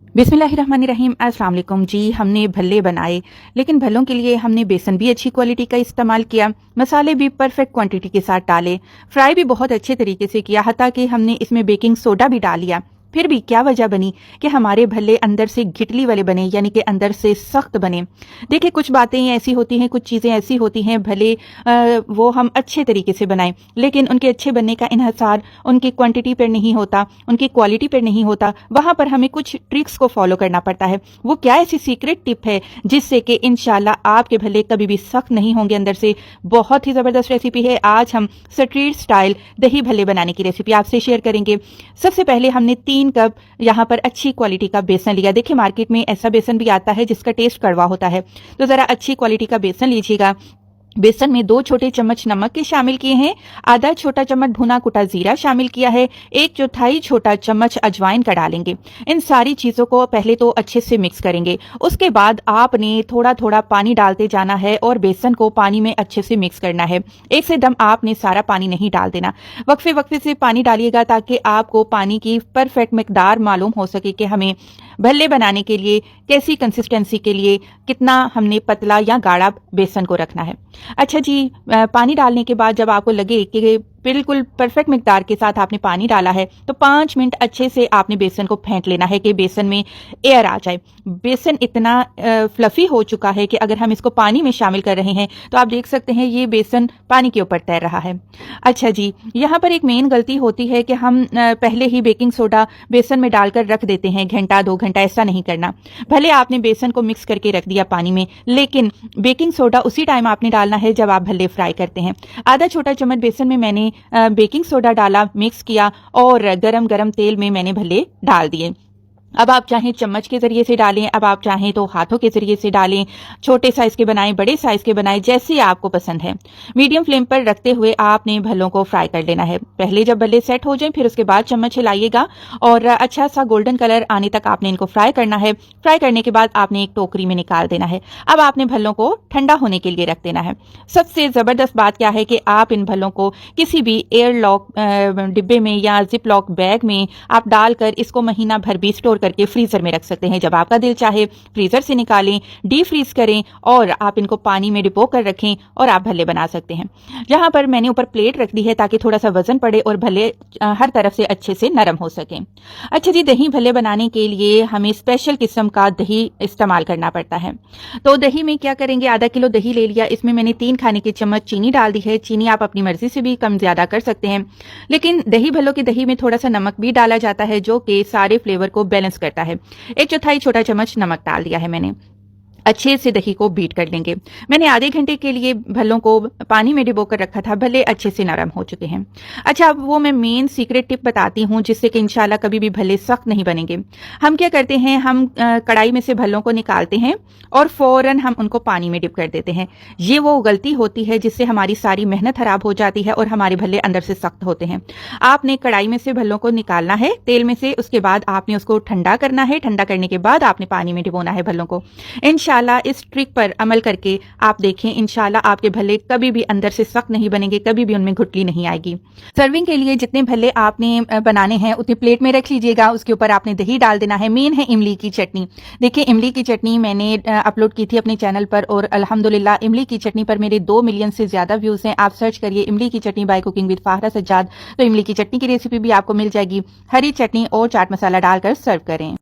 बिस्मिल्लाहिर्रहमानिर्रहीम। अस्सलाम वालेकुम जी। हमने भल्ले बनाए, लेकिन भल्लों के लिए हमने बेसन भी अच्छी क्वालिटी का इस्तेमाल किया, मसाले भी परफेक्ट क्वांटिटी के साथ डाले, फ्राई भी बहुत अच्छे तरीके से किया, हत्ता कि हमने इसमें बेकिंग सोडा भी डाल लिया। फिर भी क्या वजह बनी कि हमारे भल्ले अंदर से गिटली वाले बने, यानी कि अंदर से सख्त बने। देखिए, कुछ बातें ऐसी होती हैं, कुछ चीज़ें ऐसी होती हैं, भले वो हम अच्छे तरीके से बनाएं, लेकिन उनके अच्छे बनने का इन्हिसार उनकी क्वांटिटी पर नहीं होता, उनकी क्वालिटी पर नहीं होता। वहाँ पर हमें कुछ ट्रिक्स को फॉलो करना पड़ता है। वो क्या ऐसी सीक्रेट टिप है जिससे कि इंशाल्लाह आपके भले कभी भी सख्त नहीं होंगे अंदर से। बहुत ही ज़बरदस्त रेसिपी है। आज हम स्ट्रीट स्टाइल दही भल्ले बनाने की रेसिपी आपसे शेयर करेंगे। सबसे पहले हमने 3 कप यहाँ पर अच्छी क्वालिटी का बेसन लिया। देखिए, मार्केट में ऐसा बेसन भी आता है जिसका टेस्ट कड़वा होता है, तो ज़रा अच्छी क्वालिटी का बेसन लीजिएगा। बेसन में 2 छोटे चम्मच नमक के शामिल किए हैं, आधा छोटा चम्मच भुना कुटा जीरा शामिल किया है, 1/4 छोटा चम्मच अजवाइन का डालेंगे। इन सारी चीज़ों को पहले तो अच्छे से मिक्स करेंगे। उसके बाद आपने थोड़ा थोड़ा पानी डालते जाना है और बेसन को पानी में अच्छे से मिक्स करना है। एक से दम आपने सारा पानी नहीं डाल देना, वक्फे वक्फे से पानी डालिएगा ताकि आपको पानी की परफेक्ट मिकदार मालूम हो सके कि हमें भल्ले बनाने के लिए कैसी कंसिस्टेंसी के लिए कितना हमने पतला या गाढ़ा बेसन को रखना है। अच्छा जी, पानी डालने के बाद जब आपको लगे कि बिल्कुल परफेक्ट मिकदार के साथ आपने पानी डाला है, तो 5 मिनट अच्छे से आपने बेसन को फेंट लेना है कि बेसन में एयर आ जाए। बेसन इतना फ्लफी हो चुका है कि अगर हम इसको पानी में शामिल कर रहे हैं तो आप देख सकते हैं ये बेसन पानी के ऊपर तैर रहा है। अच्छा जी, यहाँ पर एक मेन गलती होती है कि हम पहले ही बेकिंग सोडा बेसन में डालकर रख देते हैं, घंटा 2 घंटा। ऐसा नहीं करना। भले आपने बेसन को मिक्स करके रख दिया पानी में, लेकिन बेकिंग सोडा उसी टाइम आपने डालना है जब आप भल्ले फ्राई करते हैं। आधा छोटा चम्मच बेसन में मैंने बेकिंग सोडा डाला, मिक्स किया और गरम गरम तेल में मैंने भल्ले डाल दिए। अब आप चाहें चम्मच के जरिए से डालें, अब आप चाहें तो हाथों के जरिए से डालें। छोटे साइज के बनाएं, बड़े साइज के बनाएं, जैसे आपको पसंद है। मीडियम फ्लेम पर रखते हुए आपने भल्लों को फ्राई कर लेना है। पहले जब भल्ले सेट हो जाएं, फिर उसके बाद चम्मच हिलाइएगा और अच्छा सा गोल्डन कलर आने तक आपने इनको फ्राई करना है। फ्राई करने के बाद आपने एक टोकरी में निकाल देना है। अब आपने भल्लों को ठंडा होने के लिए रख देना है। सबसे जबरदस्त बात क्या है कि आप इन भल्लों को किसी भी एयर लॉक डिब्बे में या जिप लॉक बैग में आप डालकर इसको महीना भर भी स्टोर करके फ्रीजर में रख सकते हैं। जब आपका दिल चाहे फ्रीजर से निकालें, डीप फ्रीज करें और आप इनको पानी में डिपो कर रखें और आप भल्ले बना सकते हैं। यहाँ पर मैंने ऊपर प्लेट रख दी है ताकि थोड़ा सा वजन पड़े और भल्ले हर तरफ से अच्छे से नरम हो सकें। अच्छा जी, दही भल्ले बनाने के लिए हमें स्पेशल किस्म का दही इस्तेमाल करना पड़ता है। तो दही में क्या करेंगे, आधा किलो दही ले लिया, इसमें मैंने 3 खाने के चम्मच चीनी डाल दी है। चीनी आप अपनी मर्जी से भी कम ज्यादा कर सकते हैं, लेकिन दही भल्लों की दही में थोड़ा सा नमक भी डाला जाता है जो कि सारे फ्लेवर को बैलेंस करता है। 1/4 छोटा चम्मच नमक डाल दिया है मैंने। अच्छे से दही को बीट कर लेंगे। मैंने आधे घंटे के लिए भल्लों को पानी में डिबो कर रखा था, भले अच्छे से नरम हो चुके हैं। अच्छा, अब वो मैं मेन सीक्रेट टिप बताती हूँ जिससे कि इंशाल्लाह कभी भी भल्ले सख्त नहीं बनेंगे। हम क्या करते हैं, हम कढ़ाई में से भल्लों को निकालते हैं और फौरन हम उनको पानी में डिप कर देते हैं। ये वो गलती होती है जिससे हमारी सारी मेहनत खराब हो जाती है और हमारे भल्ले अंदर से सख्त होते हैं। आपने कढ़ाई में से भल्लों को निकालना है तेल में से, उसके बाद आपने उसको ठंडा करना है। ठंडा करने के बाद आपने पानी में डिबोना है भल्लों को। इंशाल्लाह इस ट्रिक पर अमल करके आप देखें, इंशाल्लाह आपके भल्ले कभी भी अंदर से सख्त नहीं बनेंगे, कभी भी उनमें घुटली नहीं आएगी। सर्विंग के लिए जितने भल्ले आपने बनाने हैं उतनी प्लेट में रख लीजिएगा। उसके ऊपर आपने दही डाल देना है। मेन है इमली की चटनी। देखिए, इमली की चटनी मैंने अपलोड की थी अपने चैनल पर और अल्हम्दुलिल्लाह इमली की चटनी पर मेरे 2 मिलियन से ज्यादा व्यूज हैं। आप सर्च करिए इमली की चटनी बाय कुकिंग विद फाहरा सज्जाद, तो इमली की चटनी की रेसिपी भी आपको मिल जाएगी। हरी चटनी और चाट मसाला डालकर सर्व करें।